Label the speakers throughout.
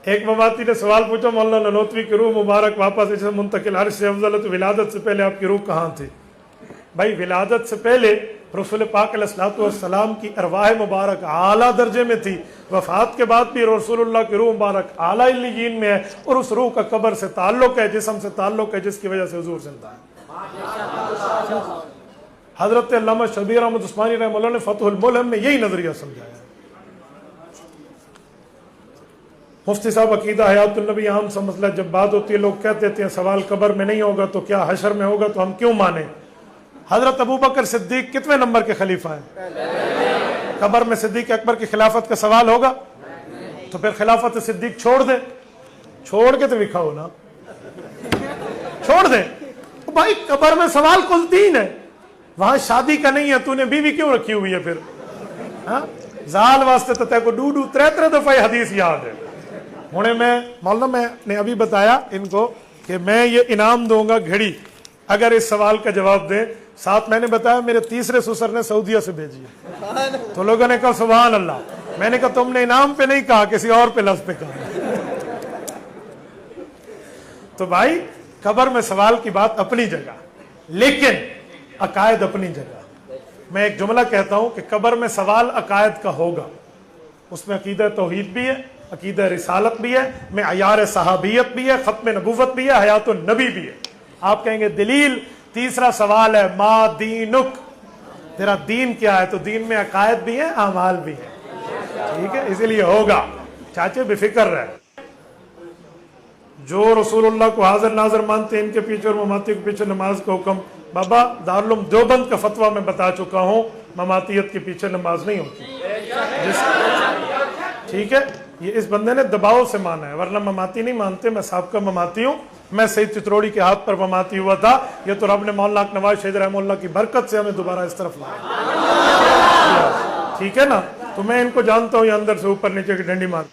Speaker 1: ایک مماتی نے سوال پوچھا مولانا نانوتوی کی روح مبارک واپس اسے منتقل عرش سے افضل ہے، تو ولادت سے پہلے آپ کی روح کہاں تھی؟ بھائی ولادت سے پہلے رسول پاک علیہ الصلوۃ والسلام کی ارواح مبارک اعلیٰ درجے میں تھی، وفات کے بعد بھی رسول اللہ کی روح مبارک اعلیٰ علیین میں ہے، اور اس روح کا قبر سے تعلق ہے، جسم سے تعلق ہے، جس کی وجہ سے حضور زندہ ہے۔ حضرت علامہ شبیر احمد عثمانی رحمہ اللہ نے فتح الملہم میں یہی نظریہ سمجھایا۔ مفتی صاحب عقیدہ حیات النبی عام سا مسئلہ، جب بات ہوتی ہے لوگ کہتے ہیں سوال قبر میں نہیں ہوگا تو کیا حشر میں ہوگا، تو ہم کیوں مانیں؟ حضرت ابوبکر صدیق کتنے نمبر کے خلیفہ ہیں؟ قبر میں صدیق اکبر کی خلافت کا سوال ہوگا؟ تو پھر خلافت صدیق چھوڑ دیں، چھوڑ کے تو دکھاؤ نا، چھوڑ دیں بھائی، قبر میں سوال کل تین ہے، وہاں شادی کا نہیں ہے، تو نے بیوی کیوں رکھی ہوئی ہے پھر؟ زال واسطے تو تے کو ڈوڈو ترے دفعہ حدیث یاد ہے۔ ہونے میں مولانا میں نے ابھی بتایا ان کو کہ میں یہ انعام دوں گا گھڑی اگر اس سوال کا جواب دیں، ساتھ میں نے بتایا میرے تیسرے سسر نے سعودیہ سے بھیجی ہے، تو لوگوں نے کہا سبحان اللہ، میں نے کہا تم نے انعام پہ نہیں کہا، کسی اور پہ لفظ پہ کہا۔ تو بھائی قبر میں سوال کی بات اپنی جگہ، لیکن عقائد اپنی جگہ۔ میں ایک جملہ کہتا ہوں کہ قبر میں سوال عقائد کا ہوگا، اس میں عقیدہ توحید بھی ہے، عقیدہ رسالت بھی ہے، معیار صحابیت بھی ہے، ختم نبوت بھی ہے، حیات النبی بھی ہے۔ آپ کہیں گے دلیل؟ تیسرا سوال ہے ما دینک، تیرا دین کیا ہے؟ تو دین میں عقائد بھی ہیں، اعمال بھی ہیں، ٹھیک ہے، اسی لیے ہوگا۔ چاچے بے فکر رہے، جو رسول اللہ کو حاضر ناظر مانتے ہیں ان کے پیچھے اور مماتی کے پیچھے نماز کا حکم، بابا دارالعلوم دیوبند کا فتویٰ میں بتا چکا ہوں، مماتیت کے پیچھے نماز نہیں ہوتی، ٹھیک ہے، یہ اس بندے نے دباؤ سے مانا ہے، ورنہ مماتی نہیں مانتے۔ میں سابقہ مماتی ہوں، میں سید چتروڑی کے ہاتھ پر مماتی ہوا تھا، یہ تو رب نے مولانا نواز شہید رحمہ اللہ کی برکت سے ہمیں دوبارہ اس طرف لایا، ٹھیک ہے نا۔ تو میں ان کو جانتا ہوں، یہ اندر سے اوپر نیچے کی ڈنڈی مار۔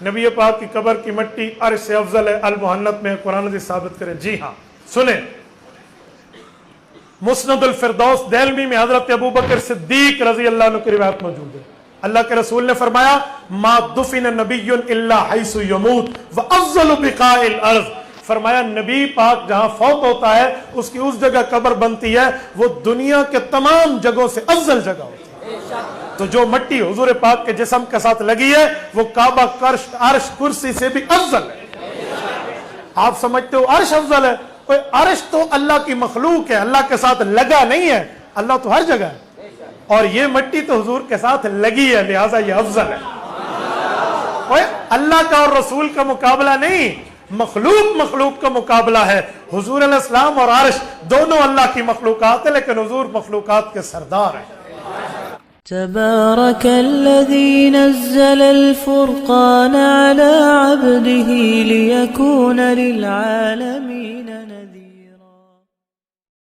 Speaker 1: نبی پاک کی قبر کی مٹی عرش سے افضل ہے، المحنت میں قرآن حدیث ثابت کریں۔ جی ہاں، سنیں، مسند الفردوس دہلوی میں حضرت ابوبکر صدیق رضی اللہ عنہ کی روایت موجود ہے، اللہ کے رسول نے فرمایا ما دفن نبی الا حیث یموت وافضل بقاء الارض، فرمایا نبی پاک جہاں فوت ہوتا ہے اس کی اس جگہ قبر بنتی ہے، وہ دنیا کے تمام جگہوں سے افضل جگہ ہوتی ہے۔ تو جو مٹی حضور پاک کے جسم کے ساتھ لگی ہے وہ کعبہ، عرش، کرسی سے بھی افضل ہے۔ آپ سمجھتے ہو عرش افضل ہے؟ کوئی عرش تو اللہ کی مخلوق ہے، اللہ کے ساتھ لگا نہیں ہے، اللہ تو ہر جگہ ہے، اور یہ مٹی تو حضور کے ساتھ لگی ہے، لہٰذا یہ افضل ہے۔ اللہ کا اور رسول کا مقابلہ نہیں، مخلوق کا مقابلہ ہے۔ حضور علیہ السلام اور عرش دونوں اللہ کی مخلوقات ہیں، لیکن حضور مخلوقات کے سردار ہیں۔
Speaker 2: تبارك الذي نزل الفرقان على عبده ليكون للعالمين